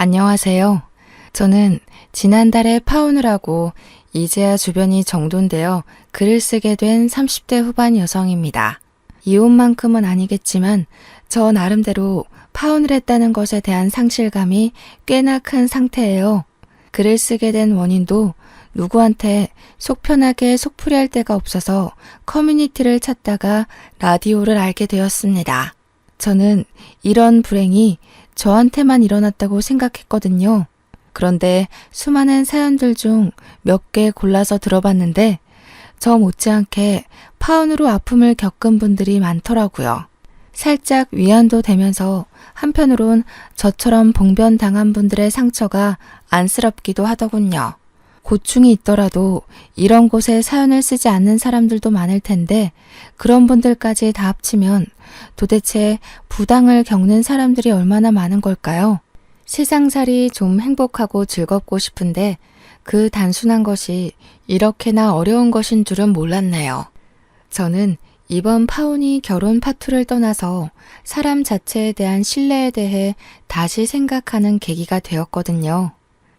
안녕하세요. 저는 지난달에 파혼을 하고 이제야 주변이 정돈되어 글을 쓰게 된 30대 후반 여성입니다. 이혼만큼은 아니겠지만 저 나름대로 파혼을 했다는 것에 대한 상실감이 꽤나 큰 상태예요. 글을 쓰게 된 원인도 누구한테 속 편하게 속풀이할 데가 없어서 커뮤니티를 찾다가 라디오를 알게 되었습니다. 저는 이런 불행이 저한테만 일어났다고 생각했거든요. 그런데 수많은 사연들 중 몇 개 골라서 들어봤는데 저 못지않게 파혼으로 아픔을 겪은 분들이 많더라고요. 살짝 위안도 되면서 한편으론 저처럼 봉변당한 분들의 상처가 안쓰럽기도 하더군요. 고충이 있더라도 이런 곳에 사연을 쓰지 않는 사람들도 많을 텐데 그런 분들까지 다 합치면 도대체 부당을 겪는 사람들이 얼마나 많은 걸까요? 세상살이 좀 행복하고 즐겁고 싶은데 그 단순한 것이 이렇게나 어려운 것인 줄은 몰랐네요. 저는 이번 파혼이 결혼 파투를 떠나서 사람 자체에 대한 신뢰에 대해 다시 생각하는 계기가 되었거든요.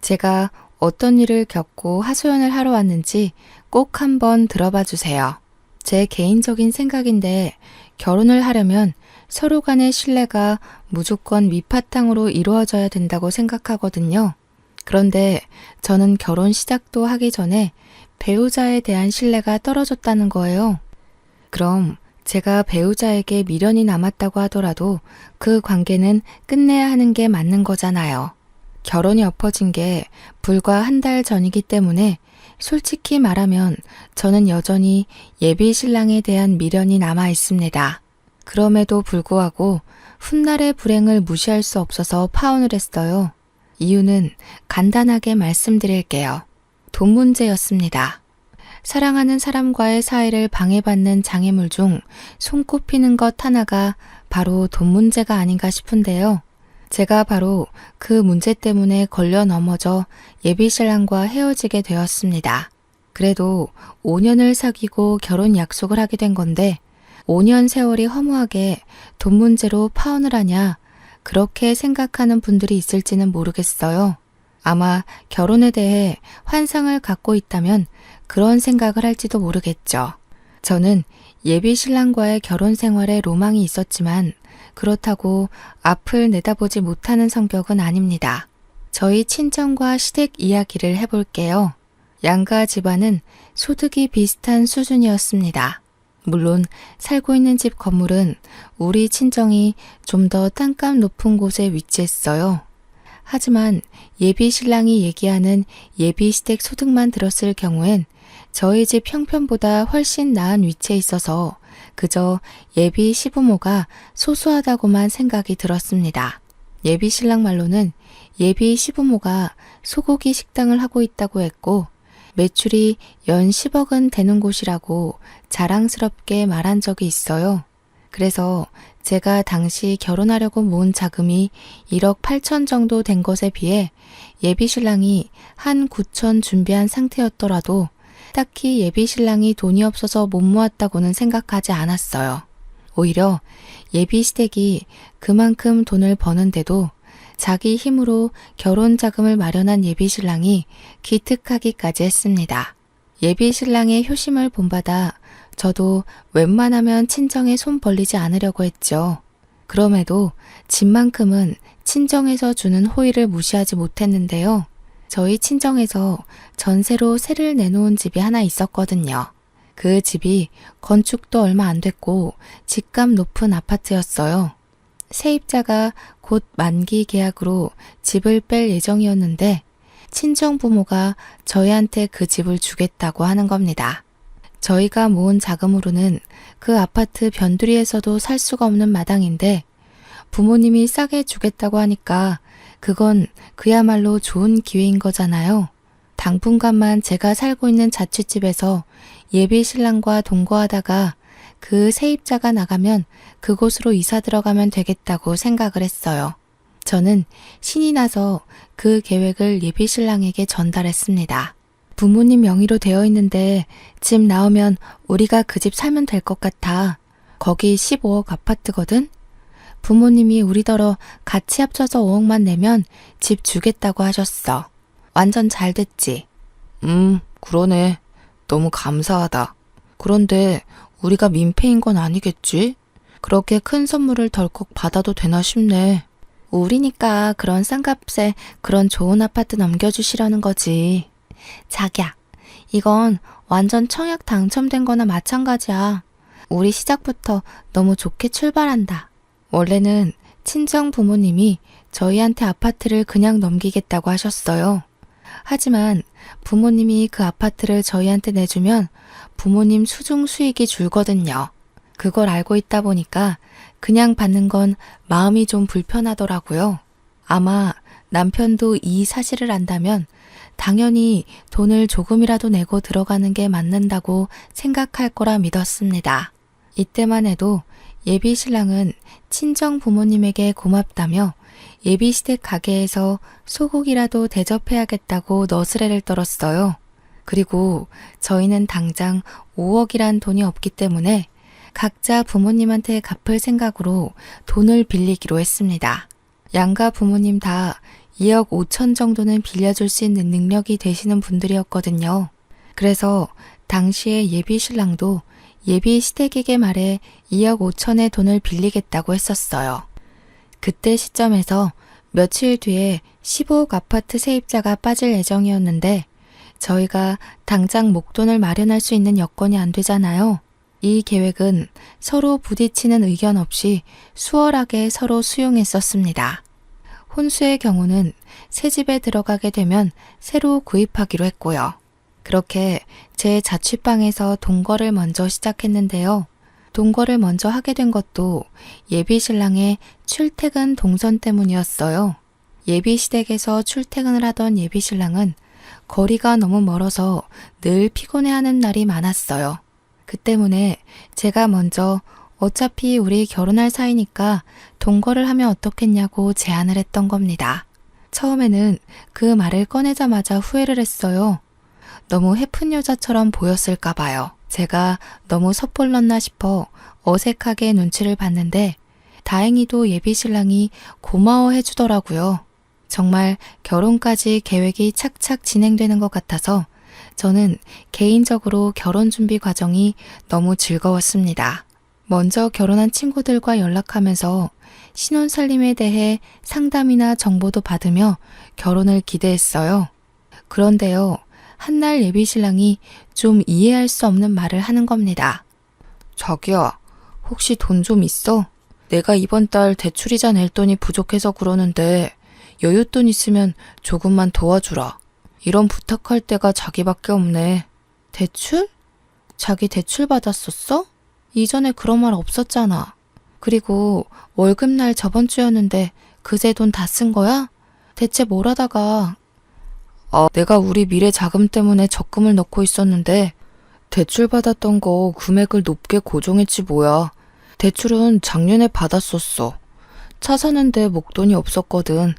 제가 어떤 일을 겪고 하소연을 하러 왔는지 꼭 한번 들어봐 주세요. 제 개인적인 생각인데 결혼을 하려면 서로 간의 신뢰가 무조건 밑바탕으로 이루어져야 된다고 생각하거든요. 그런데 저는 결혼 시작도 하기 전에 배우자에 대한 신뢰가 떨어졌다는 거예요. 그럼 제가 배우자에게 미련이 남았다고 하더라도 그 관계는 끝내야 하는 게 맞는 거잖아요. 결혼이 엎어진 게 불과 한 달 전이기 때문에 솔직히 말하면 저는 여전히 예비 신랑에 대한 미련이 남아 있습니다. 그럼에도 불구하고 훗날의 불행을 무시할 수 없어서 파혼을 했어요. 이유는 간단하게 말씀드릴게요. 돈 문제였습니다. 사랑하는 사람과의 사이를 방해받는 장애물 중 손꼽히는 것 하나가 바로 돈 문제가 아닌가 싶은데요. 제가 바로 그 문제 때문에 걸려 넘어져 예비신랑과 헤어지게 되었습니다. 그래도 5년을 사귀고 결혼 약속을 하게 된 건데 5년 세월이 허무하게 돈 문제로 파혼을 하냐 그렇게 생각하는 분들이 있을지는 모르겠어요. 아마 결혼에 대해 환상을 갖고 있다면 그런 생각을 할지도 모르겠죠. 저는 예비신랑과의 결혼 생활에 로망이 있었지만 그렇다고 앞을 내다보지 못하는 성격은 아닙니다. 저희 친정과 시댁 이야기를 해볼게요. 양가 집안은 소득이 비슷한 수준이었습니다. 물론 살고 있는 집 건물은 우리 친정이 좀 더 땅값 높은 곳에 위치했어요. 하지만 예비 신랑이 얘기하는 예비 시댁 소득만 들었을 경우엔 저희 집 형편보다 훨씬 나은 위치에 있어서 그저 예비 시부모가 소소하다고만 생각이 들었습니다. 예비 신랑 말로는 예비 시부모가 소고기 식당을 하고 있다고 했고 매출이 연 10억은 되는 곳이라고 자랑스럽게 말한 적이 있어요. 그래서 제가 당시 결혼하려고 모은 자금이 1억 8천 정도 된 것에 비해 예비 신랑이 한 9천 준비한 상태였더라도 딱히 예비 신랑이 돈이 없어서 못 모았다고는 생각하지 않았어요. 오히려 예비 시댁이 그만큼 돈을 버는데도 자기 힘으로 결혼 자금을 마련한 예비 신랑이 기특하기까지 했습니다. 예비 신랑의 효심을 본받아 저도 웬만하면 친정에 손 벌리지 않으려고 했죠. 그럼에도 집만큼은 친정에서 주는 호의를 무시하지 못했는데요. 저희 친정에서 전세로 세를 내놓은 집이 하나 있었거든요. 그 집이 건축도 얼마 안 됐고 집값 높은 아파트였어요. 세입자가 곧 만기 계약으로 집을 뺄 예정이었는데 친정 부모가 저희한테 그 집을 주겠다고 하는 겁니다. 저희가 모은 자금으로는 그 아파트 변두리에서도 살 수가 없는 마당인데 부모님이 싸게 주겠다고 하니까 그건 그야말로 좋은 기회인 거잖아요. 당분간만 제가 살고 있는 자취집에서 예비 신랑과 동거하다가 그 세입자가 나가면 그곳으로 이사 들어가면 되겠다고 생각을 했어요. 저는 신이 나서 그 계획을 예비 신랑에게 전달했습니다. 부모님 명의로 되어 있는데 집 나오면 우리가 그 집 살면 될 것 같아. 거기 15억 아파트거든? 부모님이 우리더러 같이 합쳐서 5억만 내면 집 주겠다고 하셨어. 완전 잘 됐지? 그러네. 너무 감사하다. 그런데 우리가 민폐인 건 아니겠지? 그렇게 큰 선물을 덜컥 받아도 되나 싶네. 우리니까 그런 싼 값에 그런 좋은 아파트 넘겨주시려는 거지. 자기야, 이건 완전 청약 당첨된 거나 마찬가지야. 우리 시작부터 너무 좋게 출발한다. 원래는 친정 부모님이 저희한테 아파트를 그냥 넘기겠다고 하셨어요. 하지만 부모님이 그 아파트를 저희한테 내주면 부모님 수중 수익이 줄거든요. 그걸 알고 있다 보니까 그냥 받는 건 마음이 좀 불편하더라고요. 아마 남편도 이 사실을 안다면 당연히 돈을 조금이라도 내고 들어가는 게 맞는다고 생각할 거라 믿었습니다. 이때만 해도 예비 신랑은 친정 부모님에게 고맙다며 예비시댁 가게에서 소고기라도 대접해야겠다고 너스레를 떨었어요. 그리고 저희는 당장 5억이란 돈이 없기 때문에 각자 부모님한테 갚을 생각으로 돈을 빌리기로 했습니다. 양가 부모님 다 2억 5천 정도는 빌려줄 수 있는 능력이 되시는 분들이었거든요. 그래서 당시에 예비 신랑도 예비 시댁에게 말해 2억 5천의 돈을 빌리겠다고 했었어요. 그때 시점에서 며칠 뒤에 15억 아파트 세입자가 빠질 예정이었는데 저희가 당장 목돈을 마련할 수 있는 여건이 안 되잖아요. 이 계획은 서로 부딪히는 의견 없이 수월하게 서로 수용했었습니다. 혼수의 경우는 새 집에 들어가게 되면 새로 구입하기로 했고요. 그렇게 제 자취방에서 동거를 먼저 시작했는데요. 동거를 먼저 하게 된 것도 예비 신랑의 출퇴근 동선 때문이었어요. 예비 시댁에서 출퇴근을 하던 예비 신랑은 거리가 너무 멀어서 늘 피곤해하는 날이 많았어요. 그 때문에 제가 먼저 어차피 우리 결혼할 사이니까 동거를 하면 어떻겠냐고 제안을 했던 겁니다. 처음에는 그 말을 꺼내자마자 후회를 했어요. 너무 해픈 여자처럼 보였을까 봐요. 제가 너무 섣불렀나 싶어 어색하게 눈치를 봤는데 다행히도 예비 신랑이 고마워해 주더라고요. 정말 결혼까지 계획이 착착 진행되는 것 같아서 저는 개인적으로 결혼 준비 과정이 너무 즐거웠습니다. 먼저 결혼한 친구들과 연락하면서 신혼살림에 대해 상담이나 정보도 받으며 결혼을 기대했어요. 그런데요, 한날 예비 신랑이 좀 이해할 수 없는 말을 하는 겁니다. 자기야, 혹시 돈 좀 있어? 내가 이번 달 대출이자 낼 돈이 부족해서 그러는데 여윳돈 있으면 조금만 도와주라. 이런 부탁할 때가 자기밖에 없네. 대출? 자기 대출 받았었어? 이전에 그런 말 없었잖아. 그리고 월급날 저번 주였는데 그새 돈 다 쓴 거야? 대체 뭘 하다가... 내가 우리 미래 자금 때문에 적금을 넣고 있었는데 대출 받았던 거 금액을 높게 고정했지 뭐야. 대출은 작년에 받았었어. 차 사는데 목돈이 없었거든.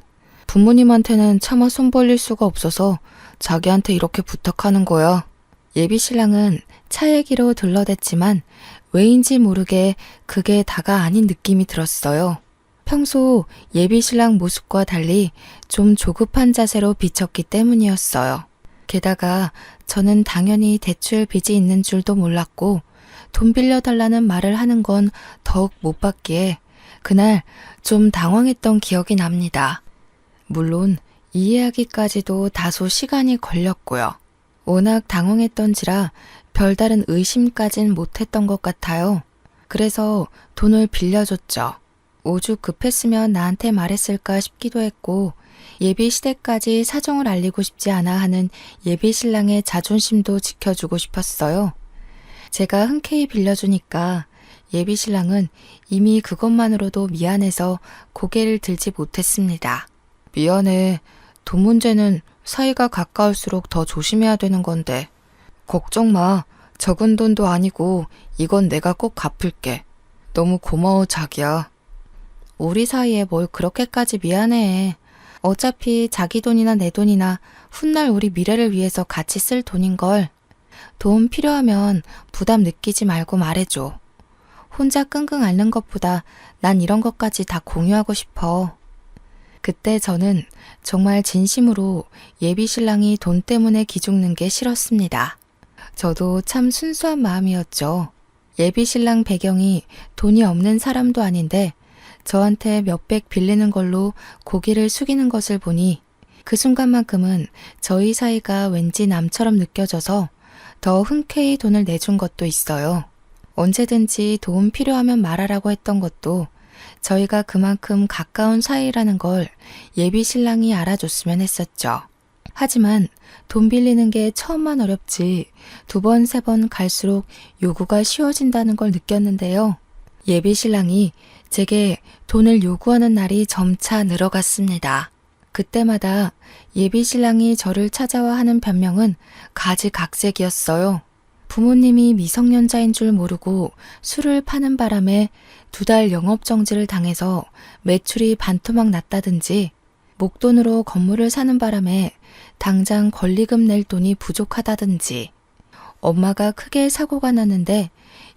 부모님한테는 차마 손 벌릴 수가 없어서 자기한테 이렇게 부탁하는 거야. 예비 신랑은 차 얘기로 둘러댔지만 왜인지 모르게 그게 다가 아닌 느낌이 들었어요. 평소 예비 신랑 모습과 달리 좀 조급한 자세로 비쳤기 때문이었어요. 게다가 저는 당연히 대출 빚이 있는 줄도 몰랐고 돈 빌려달라는 말을 하는 건 더욱 못 받기에 그날 좀 당황했던 기억이 납니다. 물론 이해하기까지도 다소 시간이 걸렸고요. 워낙 당황했던지라 별다른 의심까진 못했던 것 같아요. 그래서 돈을 빌려줬죠. 오죽 급했으면 나한테 말했을까 싶기도 했고 예비 시댁까지 사정을 알리고 싶지 않아 하는 예비 신랑의 자존심도 지켜주고 싶었어요. 제가 흔쾌히 빌려주니까 예비 신랑은 이미 그것만으로도 미안해서 고개를 들지 못했습니다. 미안해. 돈 문제는 사이가 가까울수록 더 조심해야 되는 건데. 걱정 마. 적은 돈도 아니고 이건 내가 꼭 갚을게. 너무 고마워 자기야. 우리 사이에 뭘 그렇게까지 미안해. 어차피 자기 돈이나 내 돈이나 훗날 우리 미래를 위해서 같이 쓸 돈인걸. 도움 필요하면 부담 느끼지 말고 말해줘. 혼자 끙끙 앓는 것보다 난 이런 것까지 다 공유하고 싶어. 그때 저는 정말 진심으로 예비 신랑이 돈 때문에 기죽는 게 싫었습니다. 저도 참 순수한 마음이었죠. 예비 신랑 배경이 돈이 없는 사람도 아닌데 저한테 몇백 빌리는 걸로 고개를 숙이는 것을 보니 그 순간만큼은 저희 사이가 왠지 남처럼 느껴져서 더 흔쾌히 돈을 내준 것도 있어요. 언제든지 도움 필요하면 말하라고 했던 것도 저희가 그만큼 가까운 사이라는 걸 예비 신랑이 알아줬으면 했었죠. 하지만 돈 빌리는 게 처음만 어렵지 두 번, 세 번 갈수록 요구가 쉬워진다는 걸 느꼈는데요. 예비 신랑이 제게 돈을 요구하는 날이 점차 늘어갔습니다. 그때마다 예비 신랑이 저를 찾아와 하는 변명은 가지각색이었어요. 부모님이 미성년자인 줄 모르고 술을 파는 바람에 2달 영업정지를 당해서 매출이 반토막 났다든지 목돈으로 건물을 사는 바람에 당장 권리금 낼 돈이 부족하다든지 엄마가 크게 사고가 났는데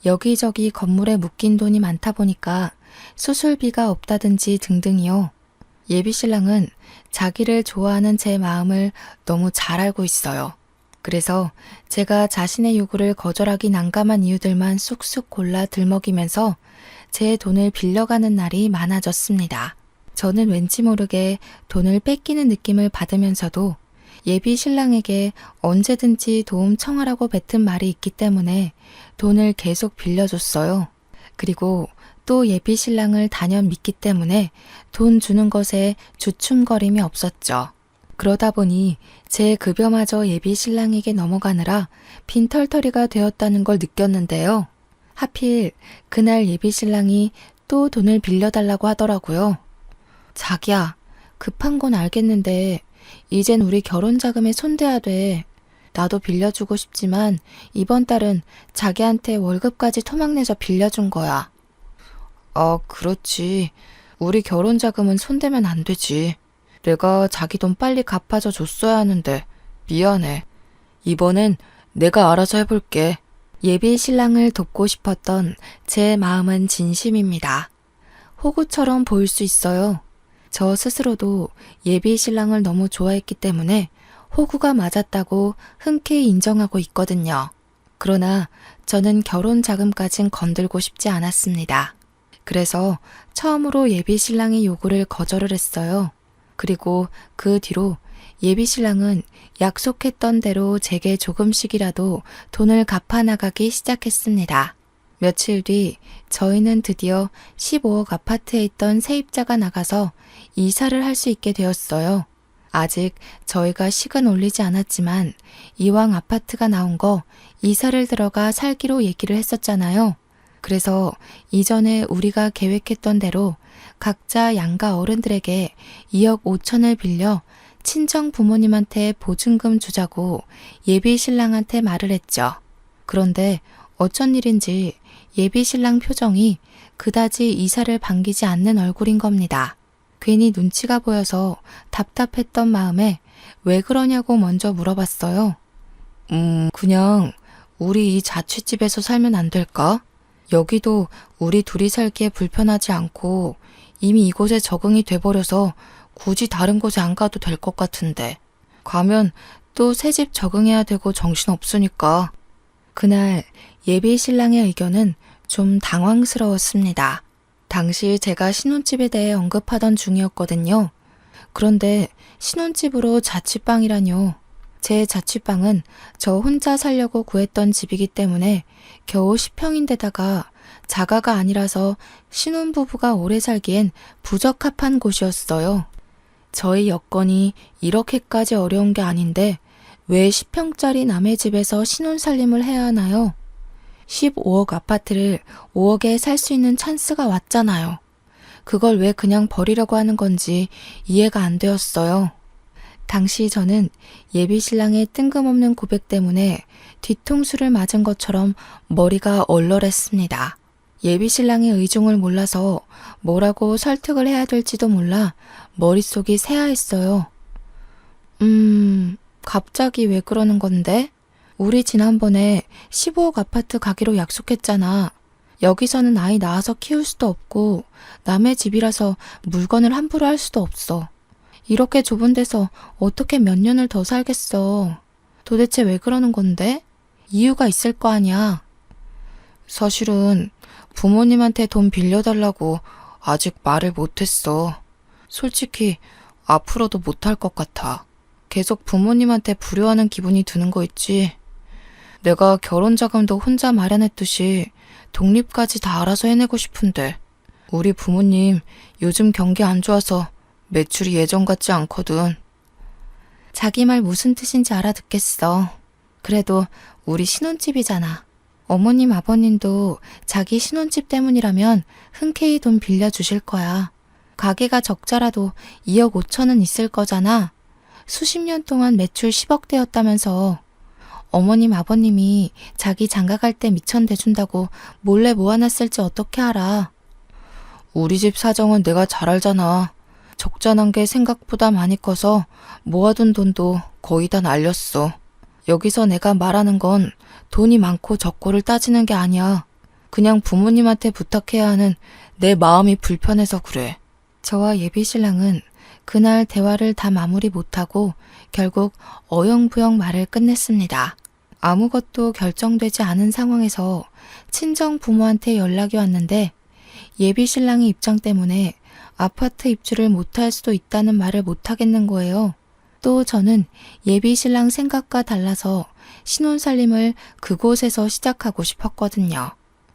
여기저기 건물에 묶인 돈이 많다 보니까 수술비가 없다든지 등등이요. 예비 신랑은 자기를 좋아하는 제 마음을 너무 잘 알고 있어요. 그래서 제가 자신의 요구를 거절하기 난감한 이유들만 쑥쑥 골라 들먹이면서 제 돈을 빌려가는 날이 많아졌습니다. 저는 왠지 모르게 돈을 뺏기는 느낌을 받으면서도 예비 신랑에게 언제든지 도움 청하라고 뱉은 말이 있기 때문에 돈을 계속 빌려줬어요. 그리고 또 예비 신랑을 단연 믿기 때문에 돈 주는 것에 주춤거림이 없었죠. 그러다 보니 제 급여마저 예비 신랑에게 넘어가느라 빈털터리가 되었다는 걸 느꼈는데요. 하필 그날 예비 신랑이 또 돈을 빌려달라고 하더라고요. 자기야, 급한 건 알겠는데 이젠 우리 결혼 자금에 손대야 돼. 나도 빌려주고 싶지만 이번 달은 자기한테 월급까지 토막내서 빌려준 거야. 아, 그렇지. 우리 결혼 자금은 손대면 안 되지. 내가 자기 돈 빨리 갚아줘 줬어야 하는데 미안해. 이번엔 내가 알아서 해볼게. 예비 신랑을 돕고 싶었던 제 마음은 진심입니다. 호구처럼 보일 수 있어요. 저 스스로도 예비 신랑을 너무 좋아했기 때문에 호구가 맞았다고 흔쾌히 인정하고 있거든요. 그러나 저는 결혼 자금까진 건들고 싶지 않았습니다. 그래서 처음으로 예비 신랑의 요구를 거절을 했어요. 그리고 그 뒤로 예비 신랑은 약속했던 대로 제게 조금씩이라도 돈을 갚아 나가기 시작했습니다. 며칠 뒤 저희는 드디어 15억 아파트에 있던 세입자가 나가서 이사를 할 수 있게 되었어요. 아직 저희가 식은 올리지 않았지만 이왕 아파트가 나온 거 이사를 들어가 살기로 얘기를 했었잖아요. 그래서 이전에 우리가 계획했던 대로 각자 양가 어른들에게 2억 5천을 빌려 친정 부모님한테 보증금 주자고 예비 신랑한테 말을 했죠. 그런데 어쩐 일인지 예비 신랑 표정이 그다지 이사를 반기지 않는 얼굴인 겁니다. 괜히 눈치가 보여서 답답했던 마음에 왜 그러냐고 먼저 물어봤어요. 그냥 우리 이 자취집에서 살면 안 될까? 여기도 우리 둘이 살기에 불편하지 않고 이미 이곳에 적응이 돼버려서 굳이 다른 곳에 안 가도 될 것 같은데. 가면 또 새 집 적응해야 되고 정신없으니까. 그날 예비 신랑의 의견은 좀 당황스러웠습니다. 당시 제가 신혼집에 대해 언급하던 중이었거든요. 그런데 신혼집으로 자취방이라뇨. 제 자취방은 저 혼자 살려고 구했던 집이기 때문에 겨우 10평인데다가 자가가 아니라서 신혼부부가 오래 살기엔 부적합한 곳이었어요. 저희 여건이 이렇게까지 어려운 게 아닌데 왜 10평짜리 남의 집에서 신혼살림을 해야 하나요? 15억 아파트를 5억에 살 수 있는 찬스가 왔잖아요. 그걸 왜 그냥 버리려고 하는 건지 이해가 안 되었어요. 당시 저는 예비 신랑의 뜬금없는 고백 때문에 뒤통수를 맞은 것처럼 머리가 얼얼했습니다. 예비 신랑의 의중을 몰라서 뭐라고 설득을 해야 될지도 몰라 머릿속이 새하했어요. 갑자기 왜 그러는 건데? 우리 지난번에 15억 아파트 가기로 약속했잖아. 여기서는 아이 낳아서 키울 수도 없고 남의 집이라서 물건을 함부로 할 수도 없어. 이렇게 좁은 데서 어떻게 몇 년을 더 살겠어. 도대체 왜 그러는 건데? 이유가 있을 거 아니야. 사실은 부모님한테 돈 빌려달라고 아직 말을 못했어. 솔직히 앞으로도 못할 것 같아. 계속 부모님한테 불효하는 기분이 드는 거 있지. 내가 결혼 자금도 혼자 마련했듯이 독립까지 다 알아서 해내고 싶은데 우리 부모님 요즘 경기 안 좋아서 매출이 예전 같지 않거든. 자기 말 무슨 뜻인지 알아듣겠어. 그래도 우리 신혼집이잖아. 어머님 아버님도 자기 신혼집 때문이라면 흔쾌히 돈 빌려주실 거야. 가게가 적자라도 2억 5천은 있을 거잖아. 수십 년 동안 매출 10억대였다면서 어머님 아버님이 자기 장가갈 때 미천 대준다고 몰래 모아놨을지 어떻게 알아. 우리 집 사정은 내가 잘 알잖아. 적자난 게 생각보다 많이 커서 모아둔 돈도 거의 다 날렸어. 여기서 내가 말하는 건 돈이 많고 적고를 따지는 게 아니야. 그냥 부모님한테 부탁해야 하는 내 마음이 불편해서 그래. 저와 예비 신랑은 그날 대화를 다 마무리 못하고 결국 어영부영 말을 끝냈습니다. 아무것도 결정되지 않은 상황에서 친정 부모한테 연락이 왔는데 예비 신랑의 입장 때문에 아파트 입주를 못할 수도 있다는 말을 못하겠는 거예요. 또 저는 예비 신랑 생각과 달라서 신혼살림을 그곳에서 시작하고 싶었거든요.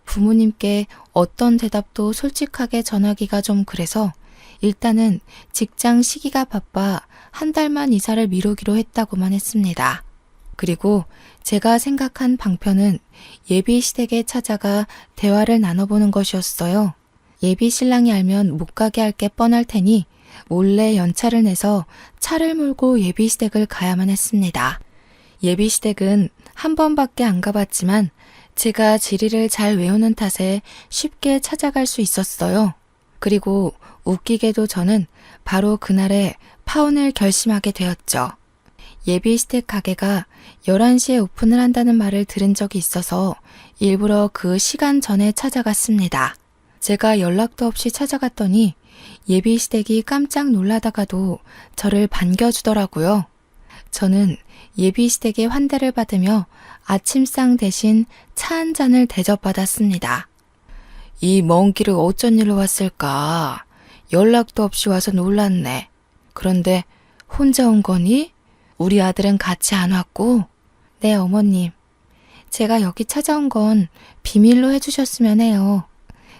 부모님께 어떤 대답도 솔직하게 전하기가 좀 그래서 일단은 직장 시기가 바빠 한 달만 이사를 미루기로 했다고만 했습니다. 그리고 제가 생각한 방편은 예비 시댁에 찾아가 대화를 나눠보는 것이었어요. 예비 신랑이 알면 못 가게 할 게 뻔할 테니 몰래 연차를 내서 차를 몰고 예비 시댁을 가야만 했습니다. 예비 시댁은 한 번밖에 안 가봤지만 제가 지리를 잘 외우는 탓에 쉽게 찾아갈 수 있었어요. 그리고 웃기게도 저는 바로 그날에 파혼을 결심하게 되었죠. 예비 시댁 가게가 11시에 오픈을 한다는 말을 들은 적이 있어서 일부러 그 시간 전에 찾아갔습니다. 제가 연락도 없이 찾아갔더니 예비 시댁이 깜짝 놀라다가도 저를 반겨주더라고요. 저는 예비 시댁의 환대를 받으며 아침상 대신 차 한 잔을 대접받았습니다. 이 먼 길을 어쩐 일로 왔을까? 연락도 없이 와서 놀랐네. 그런데 혼자 온 거니? 우리 아들은 같이 안 왔고? 네, 어머님. 제가 여기 찾아온 건 비밀로 해주셨으면 해요.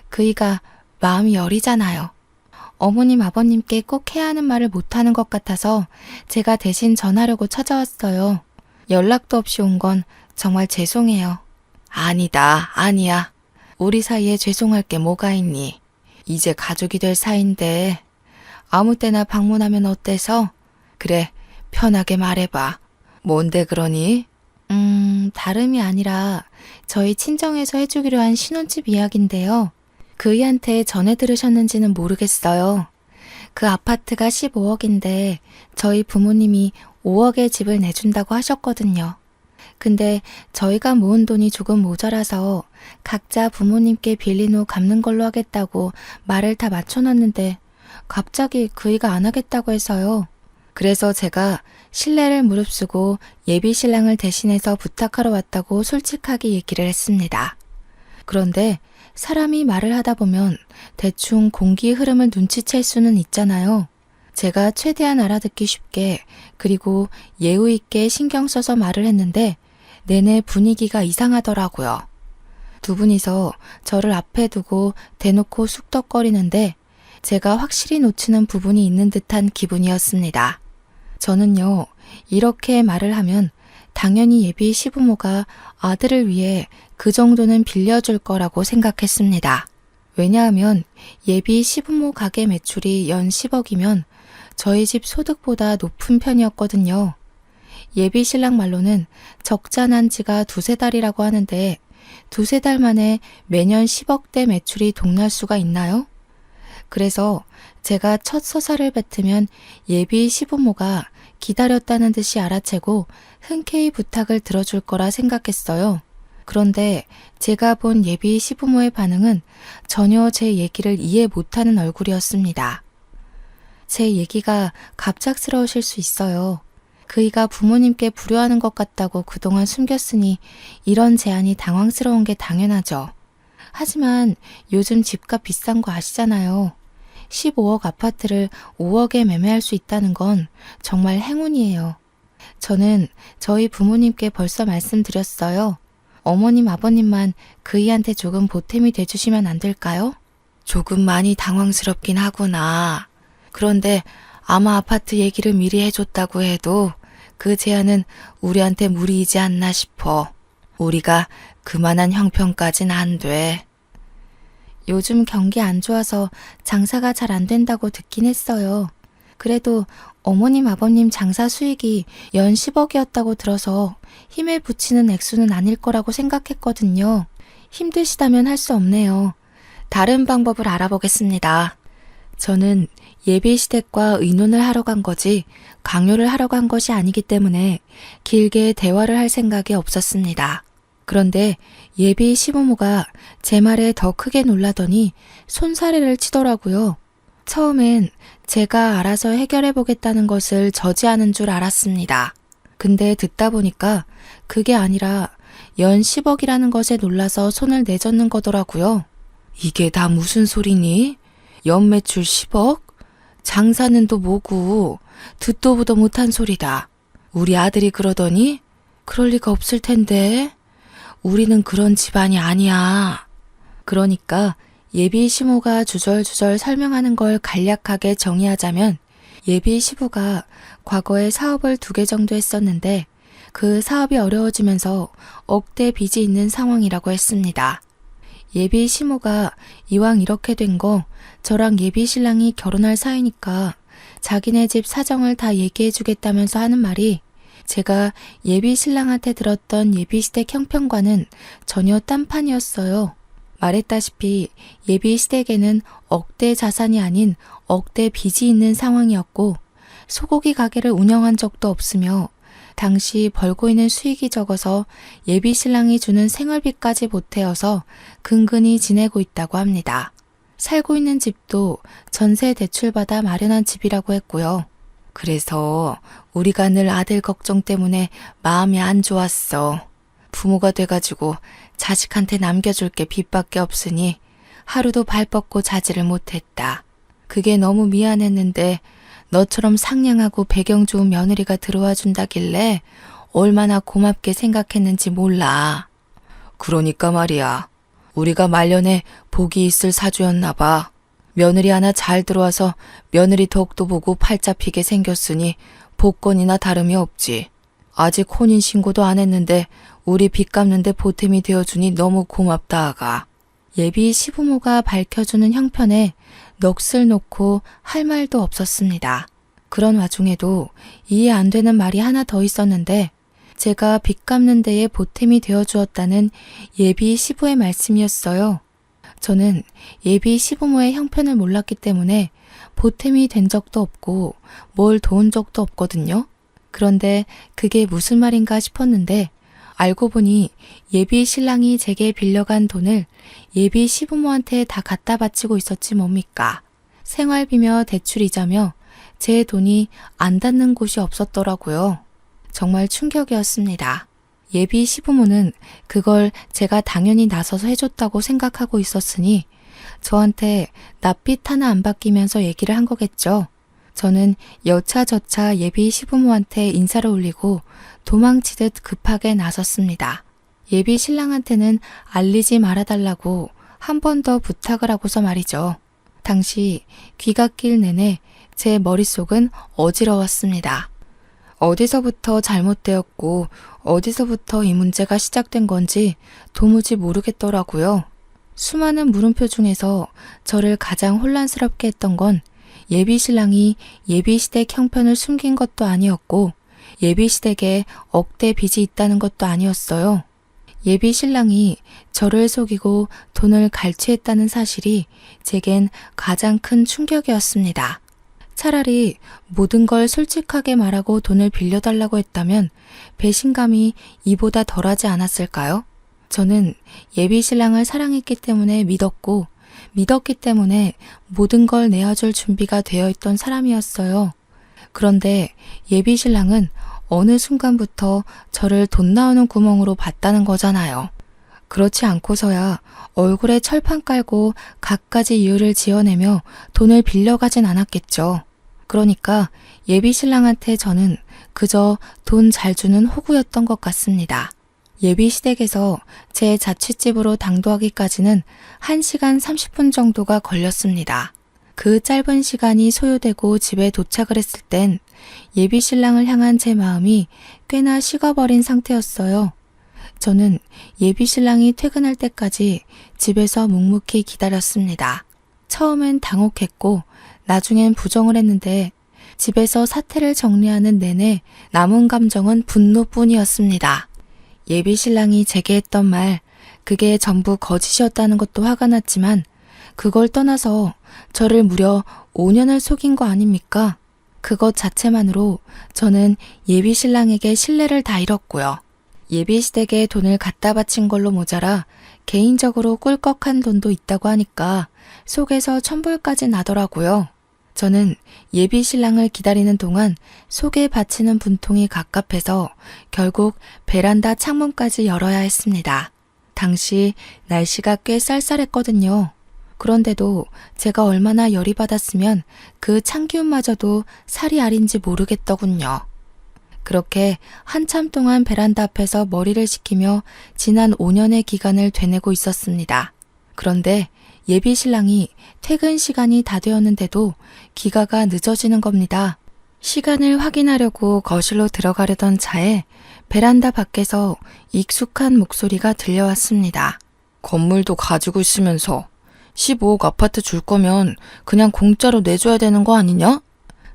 그이가 마음이 여리잖아요. 어머님, 아버님께 꼭 해야 하는 말을 못하는 것 같아서 제가 대신 전하려고 찾아왔어요. 연락도 없이 온 건 정말 죄송해요. 아니다, 아니야. 우리 사이에 죄송할 게 뭐가 있니? 이제 가족이 될 사이인데 아무 때나 방문하면 어때서? 그래, 편하게 말해봐. 뭔데 그러니? 다름이 아니라 저희 친정에서 해주기로 한 신혼집 이야기인데요. 그이한테 전해 들으셨는지는 모르겠어요. 그 아파트가 15억인데 저희 부모님이 5억의 집을 내준다고 하셨거든요. 근데 저희가 모은 돈이 조금 모자라서 각자 부모님께 빌린 후 갚는 걸로 하겠다고 말을 다 맞춰놨는데 갑자기 그이가 안 하겠다고 해서요. 그래서 제가 신뢰를 무릅쓰고 예비 신랑을 대신해서 부탁하러 왔다고 솔직하게 얘기를 했습니다. 그런데 사람이 말을 하다 보면 대충 공기의 흐름을 눈치챌 수는 있잖아요. 제가 최대한 알아듣기 쉽게 그리고 예의 있게 신경 써서 말을 했는데 내내 분위기가 이상하더라고요. 두 분이서 저를 앞에 두고 대놓고 쑥덕거리는데 제가 확실히 놓치는 부분이 있는 듯한 기분이었습니다. 저는요, 이렇게 말을 하면 당연히 예비 시부모가 아들을 위해 그 정도는 빌려줄 거라고 생각했습니다. 왜냐하면 예비 시부모 가게 매출이 연 10억이면 저희 집 소득보다 높은 편이었거든요. 예비 신랑 말로는 적자 난 지가 두세 달이라고 하는데 두세 달 만에 매년 10억대 매출이 동날 수가 있나요? 그래서 제가 첫 서사를 뱉으면 예비 시부모가 기다렸다는 듯이 알아채고 흔쾌히 부탁을 들어줄 거라 생각했어요. 그런데 제가 본 예비 시부모의 반응은 전혀 제 얘기를 이해 못하는 얼굴이었습니다. 제 얘기가 갑작스러우실 수 있어요. 그이가 부모님께 불효하는 것 같다고 그동안 숨겼으니 이런 제안이 당황스러운 게 당연하죠. 하지만 요즘 집값 비싼 거 아시잖아요. 15억 아파트를 5억에 매매할 수 있다는 건 정말 행운이에요. 저는 저희 부모님께 벌써 말씀드렸어요. 어머님, 아버님만 그이한테 조금 보탬이 돼주시면 안 될까요? 조금 많이 당황스럽긴 하구나. 그런데 아마 아파트 얘기를 미리 해줬다고 해도 그 제안은 우리한테 무리이지 않나 싶어. 우리가 그만한 형편까진 안 돼. 요즘 경기 안 좋아서 장사가 잘 안 된다고 듣긴 했어요. 그래도 어머님, 아버님 장사 수익이 연 10억이었다고 들어서 힘에 부치는 액수는 아닐 거라고 생각했거든요. 힘드시다면 할 수 없네요. 다른 방법을 알아보겠습니다. 저는 예비 시댁과 의논을 하러 간 거지 강요를 하러 간 것이 아니기 때문에 길게 대화를 할 생각이 없었습니다. 그런데 예비 시부모가 제 말에 더 크게 놀라더니 손사래를 치더라고요. 처음엔 제가 알아서 해결해 보겠다는 것을 저지하는 줄 알았습니다. 근데 듣다 보니까 그게 아니라 연 10억이라는 것에 놀라서 손을 내젓는 거더라고요. 이게 다 무슨 소리니? 연매출 10억? 장사는 또 뭐고 듣도 보도 못한 소리다. 우리 아들이 그러더니 그럴 리가 없을 텐데. 우리는 그런 집안이 아니야. 그러니까 예비 시모가 주절주절 설명하는 걸 간략하게 정의하자면 예비 시부가 과거에 사업을 2개 정도 했었는데 그 사업이 어려워지면서 억대 빚이 있는 상황이라고 했습니다. 예비 시모가 이왕 이렇게 된 거 저랑 예비 신랑이 결혼할 사이니까 자기네 집 사정을 다 얘기해 주겠다면서 하는 말이 제가 예비 신랑한테 들었던 예비 시댁 형편과는 전혀 딴판이었어요. 말했다시피 예비 시댁에는 억대 자산이 아닌 억대 빚이 있는 상황이었고 소고기 가게를 운영한 적도 없으며 당시 벌고 있는 수익이 적어서 예비 신랑이 주는 생활비까지 보태어서 근근히 지내고 있다고 합니다. 살고 있는 집도 전세 대출받아 마련한 집이라고 했고요. 그래서 우리가 늘 아들 걱정 때문에 마음이 안 좋았어. 부모가 돼가지고 자식한테 남겨줄 게 빚밖에 없으니 하루도 발 뻗고 자지를 못했다. 그게 너무 미안했는데 너처럼 상냥하고 배경 좋은 며느리가 들어와 준다길래 얼마나 고맙게 생각했는지 몰라. 그러니까 말이야. 우리가 말년에 복이 있을 사주였나 봐. 며느리 하나 잘 들어와서 며느리 덕도 보고 팔자 피게 생겼으니 복권이나 다름이 없지. 아직 혼인신고도 안 했는데 우리 빚 갚는데 보탬이 되어주니 너무 고맙다 아가. 예비 시부모가 밝혀주는 형편에 넋을 놓고 할 말도 없었습니다. 그런 와중에도 이해 안 되는 말이 하나 더 있었는데 제가 빚 갚는 데에 보탬이 되어주었다는 예비 시부의 말씀이었어요. 저는 예비 시부모의 형편을 몰랐기 때문에 보탬이 된 적도 없고 뭘 도운 적도 없거든요. 그런데 그게 무슨 말인가 싶었는데 알고 보니 예비 신랑이 제게 빌려간 돈을 예비 시부모한테 다 갖다 바치고 있었지 뭡니까. 생활비며 대출이자며 제 돈이 안 닿는 곳이 없었더라고요. 정말 충격이었습니다. 예비 시부모는 그걸 제가 당연히 나서서 해줬다고 생각하고 있었으니 저한테 낯빛 하나 안 바뀌면서 얘기를 한 거겠죠. 저는 여차저차 예비 시부모한테 인사를 올리고 도망치듯 급하게 나섰습니다. 예비 신랑한테는 알리지 말아달라고 한 번 더 부탁을 하고서 말이죠. 당시 귀갓길 내내 제 머릿속은 어지러웠습니다. 어디서부터 잘못되었고 어디서부터 이 문제가 시작된 건지 도무지 모르겠더라고요. 수많은 물음표 중에서 저를 가장 혼란스럽게 했던 건 예비 신랑이 예비 시댁 형편을 숨긴 것도 아니었고 예비 시댁에 억대 빚이 있다는 것도 아니었어요. 예비 신랑이 저를 속이고 돈을 갈취했다는 사실이 제겐 가장 큰 충격이었습니다. 차라리 모든 걸 솔직하게 말하고 돈을 빌려달라고 했다면 배신감이 이보다 덜하지 않았을까요? 저는 예비 신랑을 사랑했기 때문에 믿었기 때문에 모든 걸 내어줄 준비가 되어 있던 사람이었어요. 그런데 예비 신랑은 어느 순간부터 저를 돈 나오는 구멍으로 봤다는 거잖아요. 그렇지 않고서야 얼굴에 철판 깔고 갖가지 이유를 지어내며 돈을 빌려가진 않았겠죠. 그러니까 예비 신랑한테 저는 그저 돈 잘 주는 호구였던 것 같습니다. 예비 시댁에서 제 자취집으로 당도하기까지는 1시간 30분 정도가 걸렸습니다. 그 짧은 시간이 소요되고 집에 도착을 했을 땐 예비 신랑을 향한 제 마음이 꽤나 식어버린 상태였어요. 저는 예비 신랑이 퇴근할 때까지 집에서 묵묵히 기다렸습니다. 처음엔 당혹했고 나중엔 부정을 했는데 집에서 사태를 정리하는 내내 남은 감정은 분노뿐이었습니다. 예비 신랑이 제게 했던 말, 그게 전부 거짓이었다는 것도 화가 났지만 그걸 떠나서 저를 무려 5년을 속인 거 아닙니까? 그것 자체만으로 저는 예비 신랑에게 신뢰를 다 잃었고요. 예비 시댁에 돈을 갖다 바친 걸로 모자라 개인적으로 꿀꺽한 돈도 있다고 하니까 속에서 천불까지 나더라고요. 저는 예비 신랑을 기다리는 동안 속에 받치는 분통이 갑갑해서 결국 베란다 창문까지 열어야 했습니다. 당시 날씨가 꽤 쌀쌀했거든요. 그런데도 제가 얼마나 열이 받았으면 그 찬기운마저도 살이 아린지 모르겠더군요. 그렇게 한참 동안 베란다 앞에서 머리를 식히며 지난 5년의 기간을 되내고 있었습니다. 그런데 예비 신랑이 퇴근 시간이 다 되었는데도 귀가가 늦어지는 겁니다. 시간을 확인하려고 거실로 들어가려던 차에 베란다 밖에서 익숙한 목소리가 들려왔습니다. 건물도 가지고 있으면서 15억 아파트 줄 거면 그냥 공짜로 내줘야 되는 거 아니냐?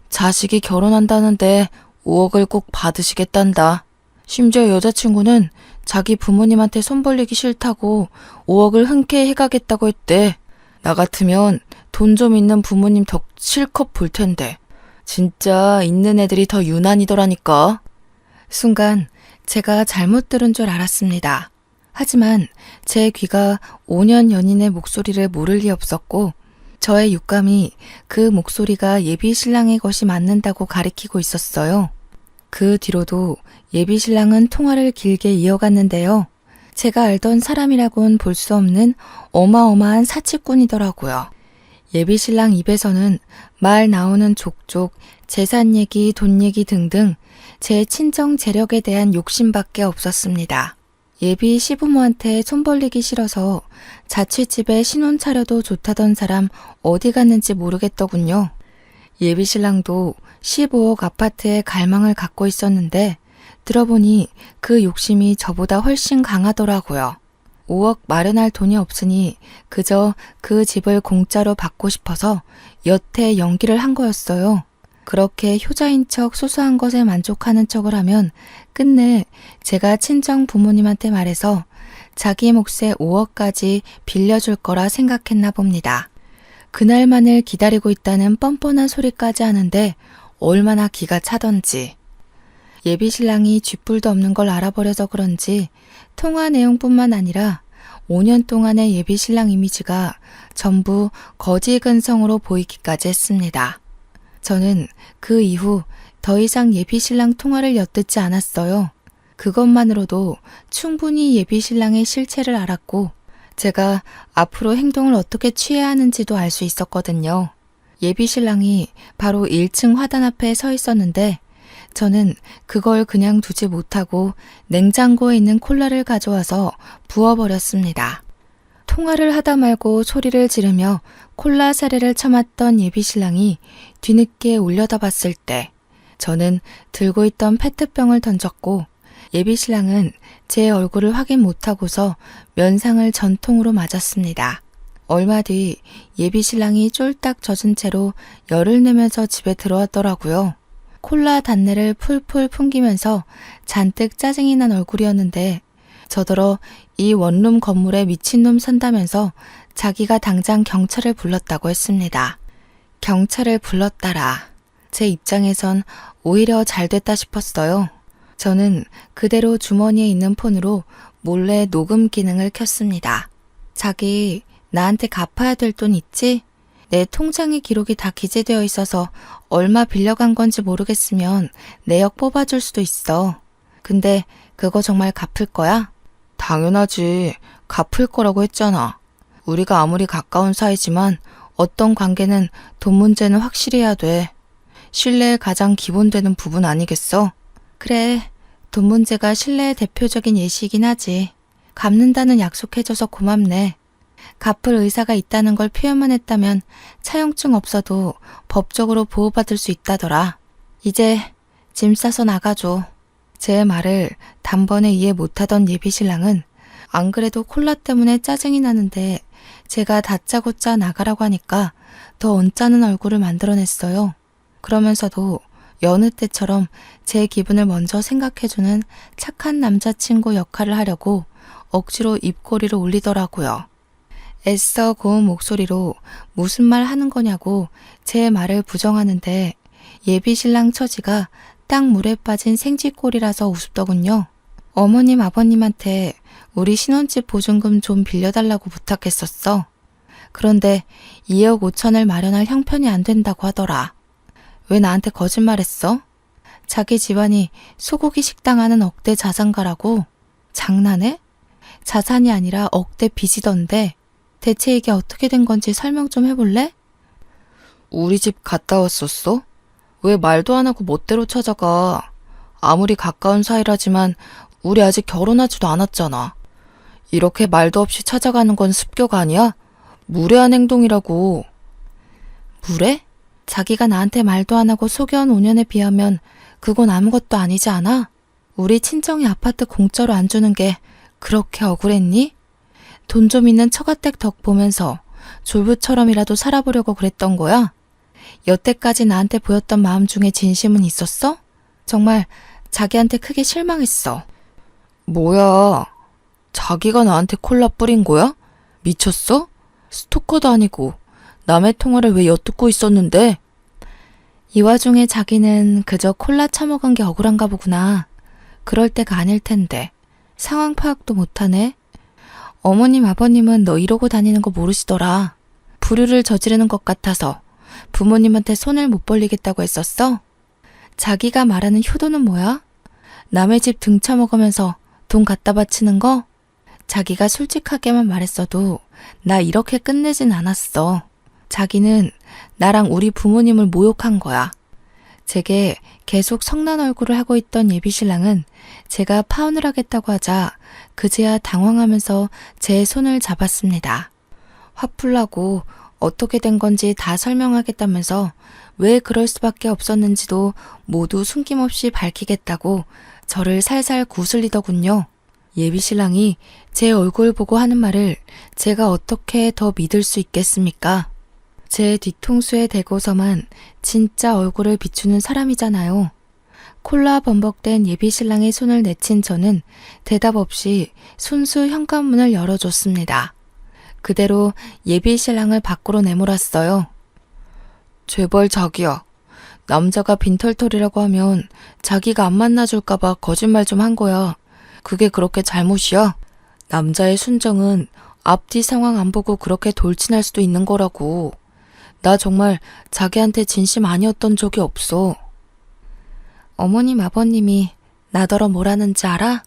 자식이 결혼한다는데 5억을 꼭 받으시겠단다. 심지어 여자친구는 자기 부모님한테 손 벌리기 싫다고 5억을 흔쾌히 해가겠다고 했대. 나 같으면 돈 좀 있는 부모님 덕 실컷 볼 텐데. 진짜 있는 애들이 더 유난이더라니까. 순간 제가 잘못 들은 줄 알았습니다. 하지만 제 귀가 5년 연인의 목소리를 모를 리 없었고 저의 육감이 그 목소리가 예비 신랑의 것이 맞는다고 가리키고 있었어요. 그 뒤로도 예비 신랑은 통화를 길게 이어갔는데요. 제가 알던 사람이라고는 볼 수 없는 어마어마한 사치꾼이더라고요. 예비 신랑 입에서는 말 나오는 족족, 재산 얘기, 돈 얘기 등등 제 친정 재력에 대한 욕심밖에 없었습니다. 예비 시부모한테 손 벌리기 싫어서 자취집에 신혼 차려도 좋다던 사람 어디 갔는지 모르겠더군요. 예비 신랑도 15억 아파트에 갈망을 갖고 있었는데 들어보니 그 욕심이 저보다 훨씬 강하더라고요. 5억 마련할 돈이 없으니 그저 그 집을 공짜로 받고 싶어서 여태 연기를 한 거였어요. 그렇게 효자인 척 소소한 것에 만족하는 척을 하면 끝내 제가 친정 부모님한테 말해서 자기 몫의 5억까지 빌려줄 거라 생각했나 봅니다. 그날만을 기다리고 있다는 뻔뻔한 소리까지 하는데 얼마나 기가 차던지. 예비 신랑이 쥐뿔도 없는 걸 알아버려서 그런지 통화 내용뿐만 아니라 5년 동안의 예비 신랑 이미지가 전부 거지 근성으로 보이기까지 했습니다. 저는 그 이후 더 이상 예비 신랑 통화를 엿듣지 않았어요. 그것만으로도 충분히 예비 신랑의 실체를 알았고 제가 앞으로 행동을 어떻게 취해야 하는지도 알 수 있었거든요. 예비 신랑이 바로 1층 화단 앞에 서 있었는데 저는 그걸 그냥 두지 못하고 냉장고에 있는 콜라를 가져와서 부어버렸습니다. 통화를 하다 말고 소리를 지르며 콜라 사례를 처맞던 예비 신랑이 뒤늦게 올려다봤을 때 저는 들고 있던 페트병을 던졌고 예비 신랑은 제 얼굴을 확인 못하고서 면상을 전통으로 맞았습니다. 얼마 뒤 예비 신랑이 쫄딱 젖은 채로 열을 내면서 집에 들어왔더라고요. 콜라 단내를 풀풀 풍기면서 잔뜩 짜증이 난 얼굴이었는데 저더러 이 원룸 건물에 미친놈 산다면서 자기가 당장 경찰을 불렀다고 했습니다. 경찰을 불렀다라. 제 입장에선 오히려 잘 됐다 싶었어요. 저는 그대로 주머니에 있는 폰으로 몰래 녹음 기능을 켰습니다. 자기, 나한테 갚아야 될 돈 있지? 내 통장에 기록이 다 기재되어 있어서 얼마 빌려간 건지 모르겠으면 내역 뽑아줄 수도 있어. 근데 그거 정말 갚을 거야? 당연하지. 갚을 거라고 했잖아. 우리가 아무리 가까운 사이지만 어떤 관계는 돈 문제는 확실히 해야 돼. 신뢰의 가장 기본되는 부분 아니겠어? 그래, 돈 문제가 신뢰의 대표적인 예시이긴 하지. 갚는다는 약속해줘서 고맙네. 갚을 의사가 있다는 걸 표현만 했다면 차용증 없어도 법적으로 보호받을 수 있다더라. 이제 짐 싸서 나가줘. 제 말을 단번에 이해 못하던 예비신랑은 안 그래도 콜라 때문에 짜증이 나는데 제가 다짜고짜 나가라고 하니까 더 언짢은 얼굴을 만들어냈어요. 그러면서도 여느 때처럼 제 기분을 먼저 생각해주는 착한 남자친구 역할을 하려고 억지로 입꼬리를 올리더라고요. 애써 고운 목소리로 무슨 말 하는 거냐고 제 말을 부정하는데 예비신랑 처지가 딱 물에 빠진 생쥐꼴이라서 우습더군요. 어머님 아버님한테 우리 신혼집 보증금 좀 빌려달라고 부탁했었어. 그런데 2억 5천을 마련할 형편이 안 된다고 하더라. 왜 나한테 거짓말했어? 자기 집안이 소고기 식당 하는 억대 자산가라고? 장난해? 자산이 아니라 억대 빚이던데 대체 이게 어떻게 된 건지 설명 좀 해볼래? 우리 집 갔다 왔었어? 왜 말도 안 하고 멋대로 찾아가? 아무리 가까운 사이라지만 우리 아직 결혼하지도 않았잖아. 이렇게 말도 없이 찾아가는 건 습격 아니야? 무례한 행동이라고. 무례? 자기가 나한테 말도 안 하고 속여온 5년에 비하면 그건 아무것도 아니지 않아? 우리 친정이 아파트 공짜로 안 주는 게 그렇게 억울했니? 돈 좀 있는 처가댁 덕 보면서 졸부처럼이라도 살아보려고 그랬던 거야? 여태까지 나한테 보였던 마음 중에 진심은 있었어? 정말 자기한테 크게 실망했어. 뭐야? 자기가 나한테 콜라 뿌린 거야? 미쳤어? 스토커도 아니고 남의 통화를 왜 엿듣고 있었는데? 이 와중에 자기는 그저 콜라 처먹은 게 억울한가 보구나. 그럴 때가 아닐 텐데. 상황 파악도 못하네. 어머님 아버님은 너 이러고 다니는 거 모르시더라. 불효를 저지르는 것 같아서 부모님한테 손을 못 벌리겠다고 했었어? 자기가 말하는 효도는 뭐야? 남의 집 등쳐먹으면서 돈 갖다 바치는 거? 자기가 솔직하게만 말했어도 나 이렇게 끝내진 않았어. 자기는 나랑 우리 부모님을 모욕한 거야. 제게 계속 성난 얼굴을 하고 있던 예비신랑은 제가 파혼을 하겠다고 하자 그제야 당황하면서 제 손을 잡았습니다. 화풀나고 어떻게 된 건지 다 설명하겠다면서 왜 그럴 수밖에 없었는지도 모두 숨김없이 밝히겠다고 저를 살살 구슬리더군요. 예비신랑이 제 얼굴 보고 하는 말을 제가 어떻게 더 믿을 수 있겠습니까? 제 뒤통수에 대고서만 진짜 얼굴을 비추는 사람이잖아요. 콜라 범벅된 예비신랑의 손을 내친 저는 대답 없이 손수 현관문을 열어줬습니다. 그대로 예비신랑을 밖으로 내몰았어요. 제발 자기야. 남자가 빈털털이라고 하면 자기가 안 만나줄까봐 거짓말 좀 한 거야. 그게 그렇게 잘못이야? 남자의 순정은 앞뒤 상황 안 보고 그렇게 돌진할 수도 있는 거라고. 나 정말 자기한테 진심 아니었던 적이 없어. 어머님 아버님이 나더러 뭐라는지 알아?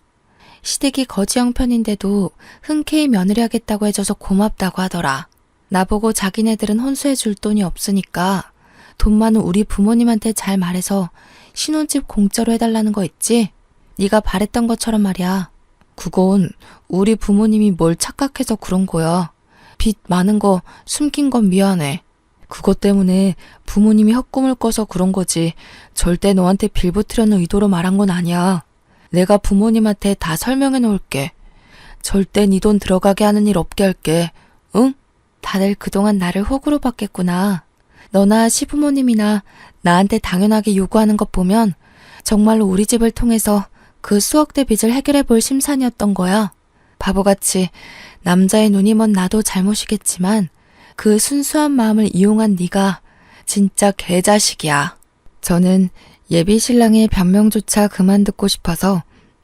시댁이 거지 형편인데도 흔쾌히 며느리 하겠다고 해줘서 고맙다고 하더라. 나보고 자기네들은 혼수해 줄 돈이 없으니까 돈 많은 우리 부모님한테 잘 말해서 신혼집 공짜로 해달라는 거 있지? 네가 바랬던 것처럼 말이야. 그건 우리 부모님이 뭘 착각해서 그런 거야. 빚 많은 거 숨긴 건 미안해. 그것 때문에 부모님이 헛꿈을 꿔서 그런 거지. 절대 너한테 빌붙으려는 의도로 말한 건 아니야. 내가 부모님한테 다 설명해 놓을게. 절대 네 돈 들어가게 하는 일 없게 할게. 응? 다들 그동안 나를 호구로 봤겠구나. 너나 시부모님이나 나한테 당연하게 요구하는 것 보면 정말로 우리 집을 통해서 그 수억대 빚을 해결해 볼 심산이었던 거야. 바보같이 남자의 눈이 먼 나도 잘못이겠지만 그 순수한 마음을 이용한 네가 진짜 개자식이야. 저는 예비신랑의 변명조차 그만 듣고 싶어서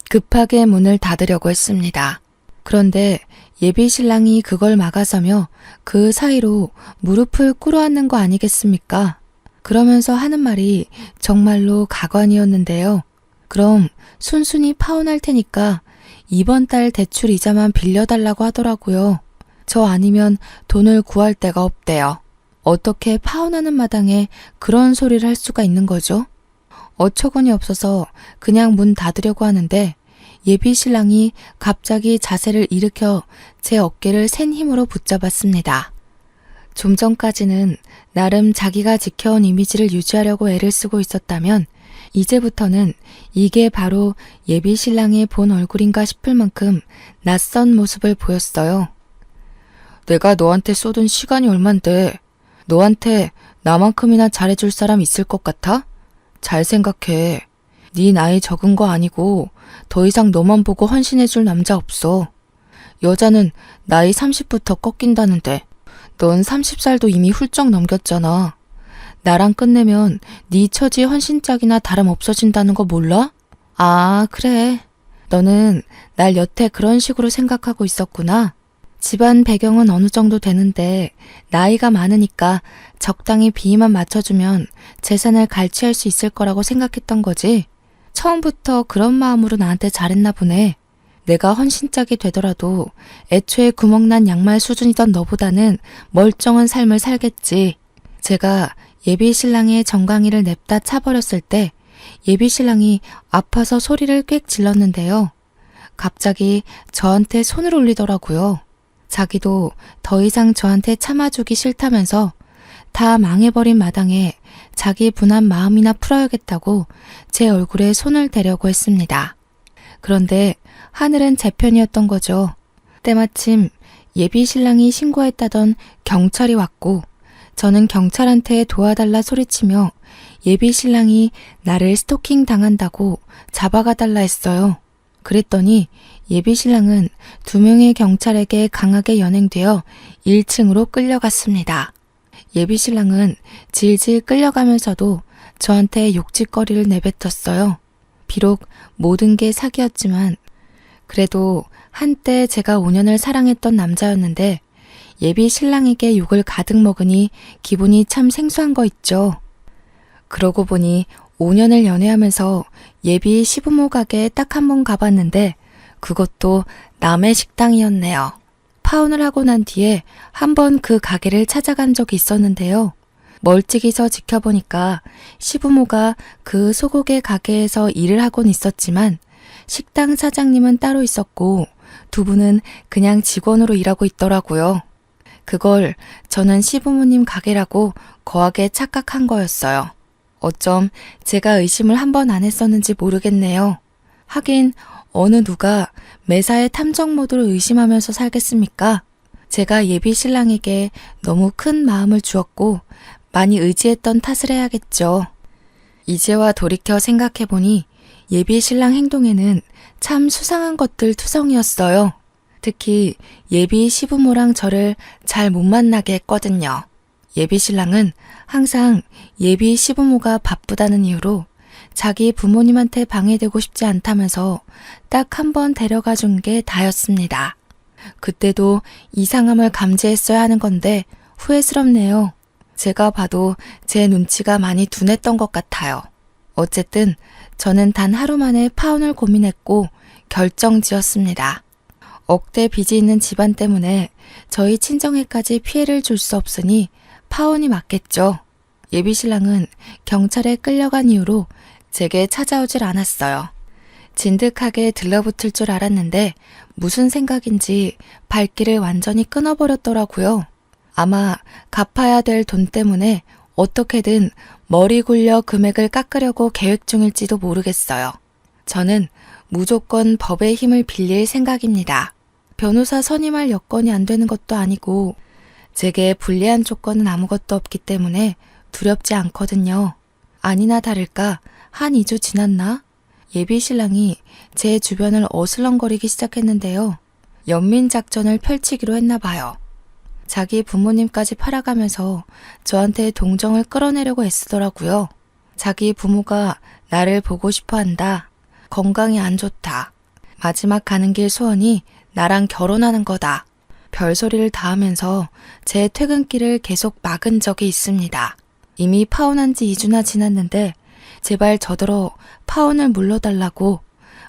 급하게 문을 닫으려고 했습니다. 그런데 예비 신랑이 그걸 막아서며 그 사이로 무릎을 꿇어앉는 거 아니겠습니까? 그러면서 하는 말이 정말로 가관이었는데요. 그럼 순순히 파혼할 테니까 이번 달 대출 이자만 빌려달라고 하더라고요. 저 아니면 돈을 구할 데가 없대요. 어떻게 파혼하는 마당에 그런 소리를 할 수가 있는 거죠? 어처구니 없어서 그냥 문 닫으려고 하는데 예비 신랑이 갑자기 자세를 일으켜 제 어깨를 센 힘으로 붙잡았습니다. 좀 전까지는 나름 자기가 지켜온 이미지를 유지하려고 애를 쓰고 있었다면 이제부터는 이게 바로 예비 신랑의 본 얼굴인가 싶을 만큼 낯선 모습을 보였어요. 내가 너한테 쏟은 시간이 얼만데 너한테 나만큼이나 잘해줄 사람 있을 것 같아? 잘 생각해. 네 나이 적은 거 아니고 더 이상 너만 보고 헌신해줄 남자 없어. 여자는 나이 30부터 꺾인다는데 넌 30살도 이미 훌쩍 넘겼잖아. 나랑 끝내면 네 처지 헌신짝이나 다름 없어진다는 거 몰라? 아, 그래. 너는 날 여태 그런 식으로 생각하고 있었구나. 집안 배경은 어느 정도 되는데 나이가 많으니까 적당히 비위만 맞춰주면 재산을 갈취할 수 있을 거라고 생각했던 거지. 처음부터 그런 마음으로 나한테 잘했나 보네. 내가 헌신짝이 되더라도 애초에 구멍난 양말 수준이던 너보다는 멀쩡한 삶을 살겠지. 제가 예비 신랑의 정강이를 냅다 차버렸을 때 예비 신랑이 아파서 소리를 꽥 질렀는데요. 갑자기 저한테 손을 올리더라고요. 자기도 더 이상 저한테 참아주기 싫다면서 다 망해버린 마당에 자기 분한 마음이나 풀어야겠다고 제 얼굴에 손을 대려고 했습니다. 그런데 하늘은 제 편이었던 거죠. 때마침 예비 신랑이 신고했다던 경찰이 왔고 저는 경찰한테 도와달라 소리치며 예비 신랑이 나를 스토킹 당한다고 잡아가달라 했어요. 그랬더니 예비 신랑은 2명의 경찰에게 강하게 연행되어 1층으로 끌려갔습니다. 예비 신랑은 질질 끌려가면서도 저한테 욕짓거리를 내뱉었어요. 비록 모든 게 사기였지만 그래도 한때 제가 5년을 사랑했던 남자였는데 예비 신랑에게 욕을 가득 먹으니 기분이 참 생소한 거 있죠. 그러고 보니 5년을 연애하면서 예비 시부모 가게에 딱 한 번 가봤는데 그것도 남의 식당이었네요. 파혼을 하고 난 뒤에 한 번 그 가게를 찾아간 적이 있었는데요. 멀찍이서 지켜보니까 시부모가 그 소고기 가게에서 일을 하곤 있었지만 식당 사장님은 따로 있었고 2분은 그냥 직원으로 일하고 있더라고요. 그걸 저는 시부모님 가게라고 거하게 착각한 거였어요. 어쩜 제가 의심을 한 번 안 했었는지 모르겠네요. 하긴 어느 누가 매사에 탐정 모드로 의심하면서 살겠습니까? 제가 예비 신랑에게 너무 큰 마음을 주었고 많이 의지했던 탓을 해야겠죠. 이제와 돌이켜 생각해보니 예비 신랑 행동에는 참 수상한 것들 투성이었어요. 특히 예비 시부모랑 저를 잘 못 만나게 했거든요. 예비 신랑은 항상 예비 시부모가 바쁘다는 이유로 자기 부모님한테 방해되고 싶지 않다면서 딱 한 번 데려가 준 게 다였습니다. 그때도 이상함을 감지했어야 하는 건데 후회스럽네요. 제가 봐도 제 눈치가 많이 둔했던 것 같아요. 어쨌든 저는 단 하루 만에 파혼을 고민했고 결정지었습니다. 억대 빚이 있는 집안 때문에 저희 친정에까지 피해를 줄 수 없으니 파혼이 맞겠죠. 예비 신랑은 경찰에 끌려간 이후로 제게 찾아오질 않았어요. 진득하게 들러붙을 줄 알았는데 무슨 생각인지 발길을 완전히 끊어버렸더라고요. 아마 갚아야 될 돈 때문에 어떻게든 머리 굴려 금액을 깎으려고 계획 중일지도 모르겠어요. 저는 무조건 법의 힘을 빌릴 생각입니다. 변호사 선임할 여건이 안 되는 것도 아니고 제게 불리한 조건은 아무것도 없기 때문에 두렵지 않거든요. 아니나 다를까 한 2주 지났나? 예비 신랑이 제 주변을 어슬렁거리기 시작했는데요. 연민작전을 펼치기로 했나 봐요. 자기 부모님까지 팔아가면서 저한테 동정을 끌어내려고 애쓰더라고요. 자기 부모가 나를 보고 싶어 한다. 건강이 안 좋다. 마지막 가는 길 소원이 나랑 결혼하는 거다. 별소리를 다 하면서 제 퇴근길을 계속 막은 적이 있습니다. 이미 파혼한 지 2주나 지났는데 제발 저더러 파혼을 물러달라고,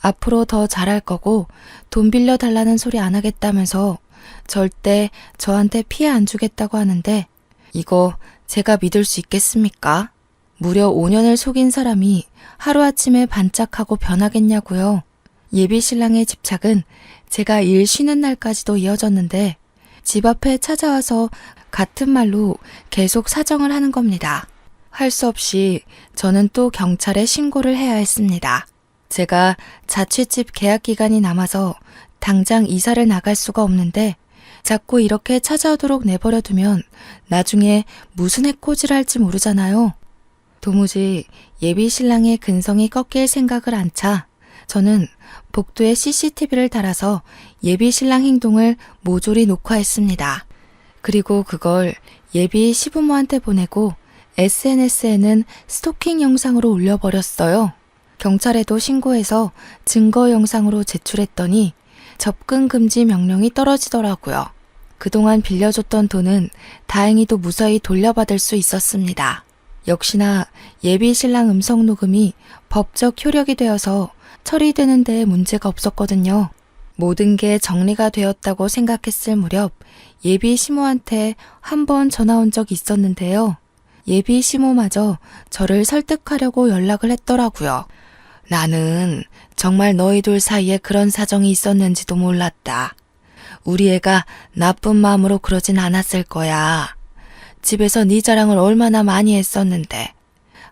앞으로 더 잘할 거고 돈 빌려달라는 소리 안 하겠다면서 절대 저한테 피해 안 주겠다고 하는데 이거 제가 믿을 수 있겠습니까? 무려 5년을 속인 사람이 하루아침에 반짝하고 변하겠냐고요. 예비 신랑의 집착은 제가 일 쉬는 날까지도 이어졌는데 집 앞에 찾아와서 같은 말로 계속 사정을 하는 겁니다. 할 수 없이 저는 또 경찰에 신고를 해야 했습니다. 제가 자취집 계약 기간이 남아서 당장 이사를 나갈 수가 없는데 자꾸 이렇게 찾아오도록 내버려 두면 나중에 무슨 해코지를 할지 모르잖아요. 도무지 예비 신랑의 근성이 꺾일 생각을 안 차 저는 복도에 CCTV를 달아서 예비 신랑 행동을 모조리 녹화했습니다. 그리고 그걸 예비 시부모한테 보내고 SNS에는 스토킹 영상으로 올려버렸어요. 경찰에도 신고해서 증거 영상으로 제출했더니 접근 금지 명령이 떨어지더라고요. 그동안 빌려줬던 돈은 다행히도 무사히 돌려받을 수 있었습니다. 역시나 예비 신랑 음성 녹음이 법적 효력이 되어서 처리되는 데 문제가 없었거든요. 모든 게 정리가 되었다고 생각했을 무렵 예비 시모한테 한 번 전화 온 적이 있었는데요. 예비 시모마저 저를 설득하려고 연락을 했더라고요. 나는 정말 너희 둘 사이에 그런 사정이 있었는지도 몰랐다. 우리 애가 나쁜 마음으로 그러진 않았을 거야. 집에서 네 자랑을 얼마나 많이 했었는데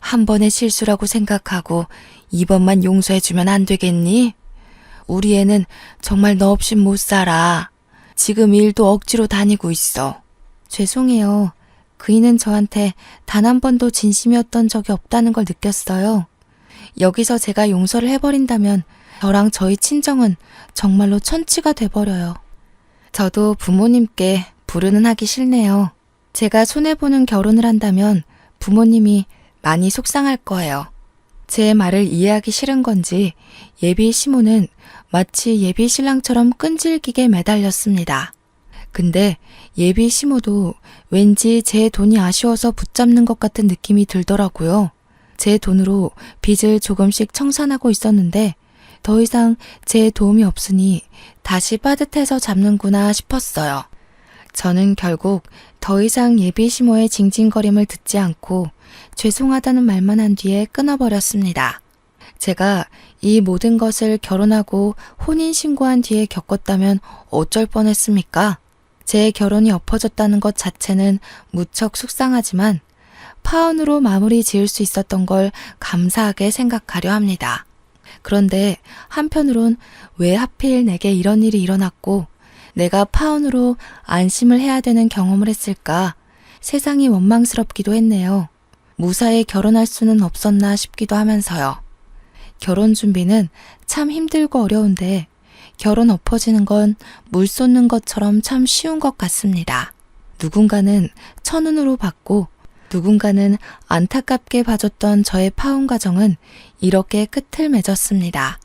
한 번의 실수라고 생각하고 이번만 용서해주면 안 되겠니? 우리 애는 정말 너 없인 못 살아. 지금 일도 억지로 다니고 있어. 죄송해요. 그이는 저한테 단 한 번도 진심이었던 적이 없다는 걸 느꼈어요. 여기서 제가 용서를 해버린다면 저랑 저희 친정은 정말로 천치가 돼버려요. 저도 부모님께 불효는 하기 싫네요. 제가 손해보는 결혼을 한다면 부모님이 많이 속상할 거예요. 제 말을 이해하기 싫은 건지 예비 시모는 마치 예비 신랑처럼 끈질기게 매달렸습니다. 근데 예비 시모도 왠지 제 돈이 아쉬워서 붙잡는 것 같은 느낌이 들더라고요. 제 돈으로 빚을 조금씩 청산하고 있었는데 더 이상 제 도움이 없으니 다시 빠듯해서 잡는구나 싶었어요. 저는 결국 더 이상 예비 시모의 징징거림을 듣지 않고 죄송하다는 말만 한 뒤에 끊어버렸습니다. 제가 이 모든 것을 결혼하고 혼인신고한 뒤에 겪었다면 어쩔 뻔했습니까? 제 결혼이 엎어졌다는 것 자체는 무척 속상하지만 파혼으로 마무리 지을 수 있었던 걸 감사하게 생각하려 합니다. 그런데 한편으론 왜 하필 내게 이런 일이 일어났고 내가 파혼으로 안심을 해야 되는 경험을 했을까 세상이 원망스럽기도 했네요. 무사히 결혼할 수는 없었나 싶기도 하면서요. 결혼 준비는 참 힘들고 어려운데 결혼 엎어지는 건 물 쏟는 것처럼 참 쉬운 것 같습니다. 누군가는 천운으로 받고 누군가는 안타깝게 봐줬던 저의 파혼 과정은 이렇게 끝을 맺었습니다.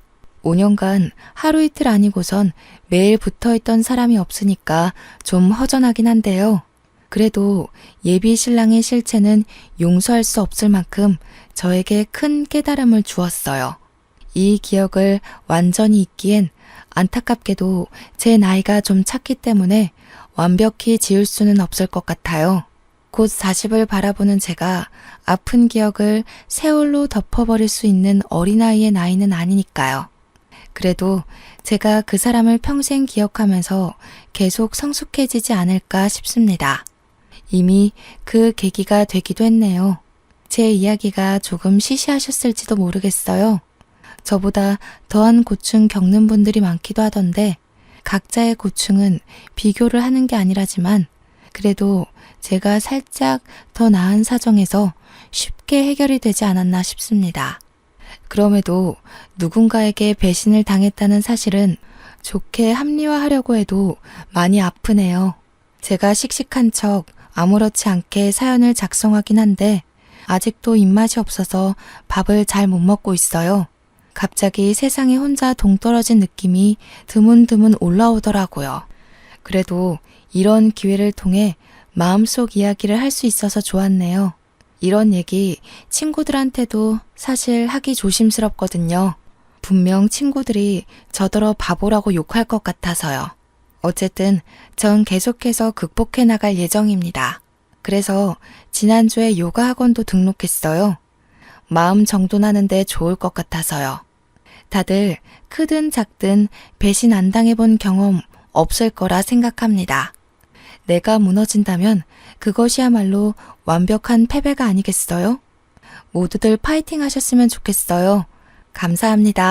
5년간 하루 이틀 아니고선 매일 붙어있던 사람이 없으니까 좀 허전하긴 한데요. 그래도 예비 신랑의 실체는 용서할 수 없을 만큼 저에게 큰 깨달음을 주었어요. 이 기억을 완전히 잊기엔 안타깝게도 제 나이가 좀 찼기 때문에 완벽히 지울 수는 없을 것 같아요. 곧 40을 바라보는 제가 아픈 기억을 세월로 덮어버릴 수 있는 어린아이의 나이는 아니니까요. 그래도 제가 그 사람을 평생 기억하면서 계속 성숙해지지 않을까 싶습니다. 이미 그 계기가 되기도 했네요. 제 이야기가 조금 시시하셨을지도 모르겠어요. 저보다 더한 고충 겪는 분들이 많기도 하던데 각자의 고충은 비교를 하는 게 아니라지만 그래도 제가 살짝 더 나은 사정에서 쉽게 해결이 되지 않았나 싶습니다. 그럼에도 누군가에게 배신을 당했다는 사실은 좋게 합리화하려고 해도 많이 아프네요. 제가 씩씩한 척 아무렇지 않게 사연을 작성하긴 한데 아직도 입맛이 없어서 밥을 잘 못 먹고 있어요. 갑자기 세상에 혼자 동떨어진 느낌이 드문드문 올라오더라고요. 그래도 이런 기회를 통해 마음속 이야기를 할 수 있어서 좋았네요. 이런 얘기 친구들한테도 사실 하기 조심스럽거든요. 분명 친구들이 저더러 바보라고 욕할 것 같아서요. 어쨌든 전 계속해서 극복해 나갈 예정입니다. 그래서 지난주에 요가 학원도 등록했어요. 마음 정돈하는데 좋을 것 같아서요. 다들 크든 작든 배신 안 당해본 경험 없을 거라 생각합니다. 내가 무너진다면 그것이야말로 완벽한 패배가 아니겠어요? 모두들 파이팅 하셨으면 좋겠어요. 감사합니다.